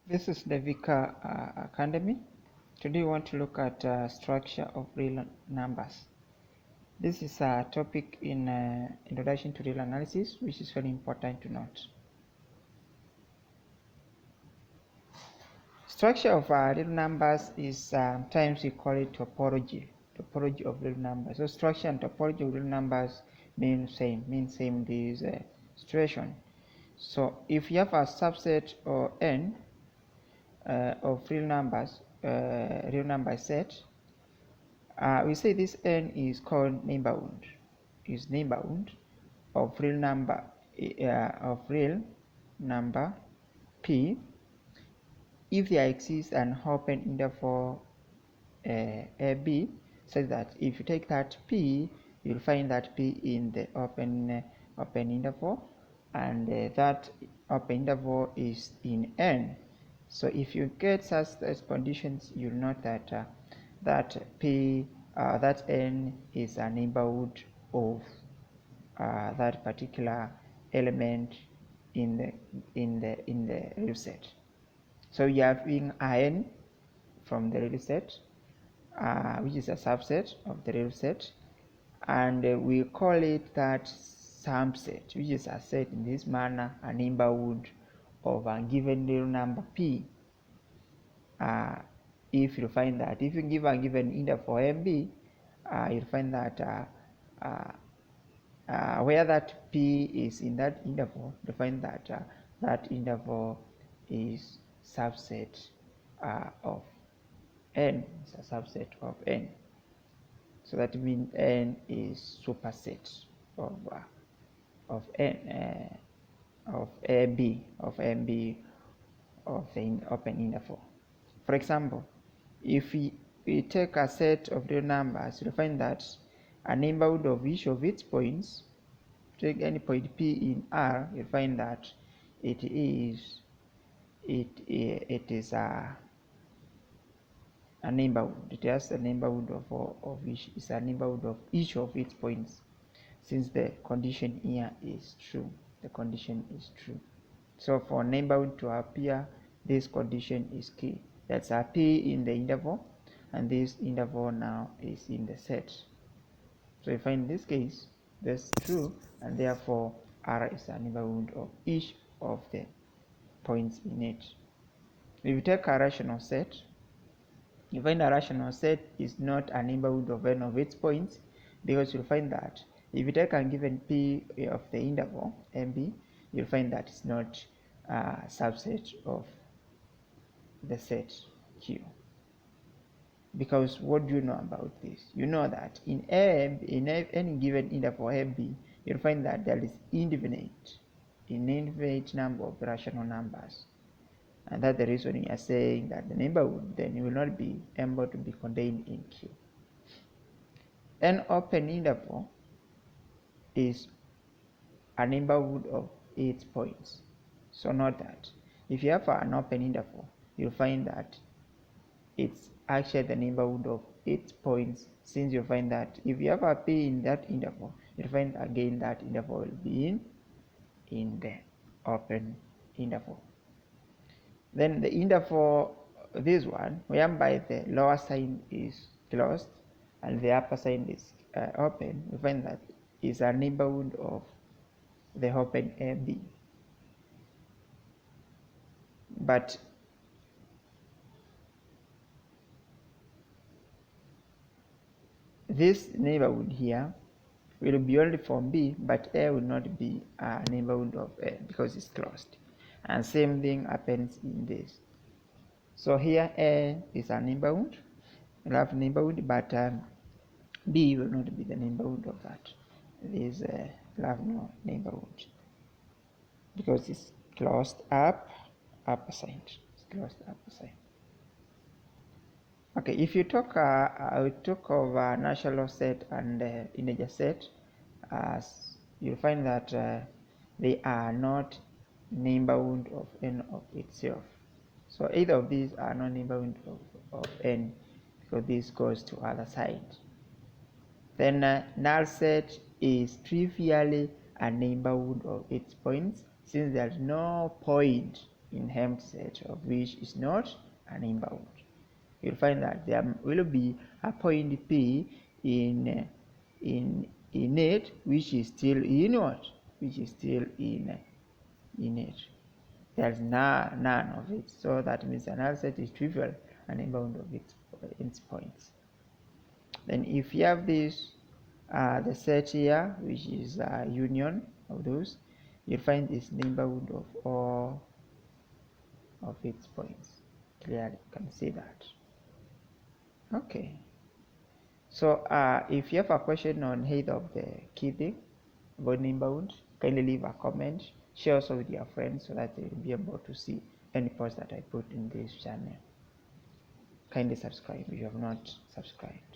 This is the Vika Academy. Today we want to look at structure of real numbers. This is a topic in Introduction to Real Analysis, which is very important to note. Structure of real numbers is sometimes we call it topology of real numbers. So structure and topology of real numbers mean same in this situation. So if you have a subset or n of real number set, we say this n is called neighborhood. Is neighborhood of real number p if there exists an open interval AB, such that if you take that p, you'll find that p in the open interval, and that open interval is in n. So if you get such conditions, you'll note that that n is a neighborhood of that particular element in the real set. So you have in n from the real set, which is a subset of the real set, and we call it that sum set, which is a set in this manner, a neighborhood of a given real number p. If you find that if you give a given interval mb, you'll find that where that p is in that interval, you find that that interval is subset of n. Is a subset of n. So that means n is superset of n of AB of MB of the open interval. For example, if we take a set of real numbers, you'll find that a neighborhood of each of its points, take any point P in R, you'll find that it is a neighborhood. It has a neighborhood of each, is a neighborhood of each of its points, since the condition here is true. The condition is true. So for neighborhood to appear, this condition is key. That's a p in the interval, and this interval now is in the set. So if in this case that's true, and therefore R is a neighborhood of each of the points in it. If you take a rational set, you find a rational set is not a neighborhood of n of its points, because you'll find that if you take a given p of the interval mb, you'll find that it's not a subset of the set Q. Because what do you know about this? You know that in any given interval AB, you'll find that there is indefinite number of rational numbers, and that's the reason we are saying that the neighborhood then will not be able to be contained in Q. An open interval is a neighborhood of its points. So note that if you have an open interval, you'll find that it's actually the neighborhood of its points, since you find that if you have a p in that interval, you'll find again that interval will be in the open interval. Then the interval, this one, whereby the lower sign is closed and the upper sign is open, we find that is a neighborhood of the open AB. But this neighborhood here will be only for B, but A will not be a neighborhood of A because it's closed. And same thing happens in this. So here A is a neighborhood, we'll have neighborhood, but B will not be the neighborhood of that. This will have no neighborhood because it's closed up, upper side. It's closed upper side. Okay, if you talk, we talk of natural set and integer set, you'll find that they are not neighborhood of n of itself. So either of these are not neighborhood of n, because this goes to other side. Then null set is trivially a neighborhood of its points, since there's no point in empty set of which is not a name bound. You'll find that there will be a point P in it which is still in what? Which is still in it. There's none of it. So that means the null set is trivial and name bound of its points. Then if you have this the set here, which is a union of those, you'll find this neighborhood of all of its points. Clearly, you can see that. Okay. So if you have a question on either of the key thing about neighborhood, kindly leave a comment, share also with your friends so that they will be able to see any post that I put in this channel. Kindly subscribe if you have not subscribed.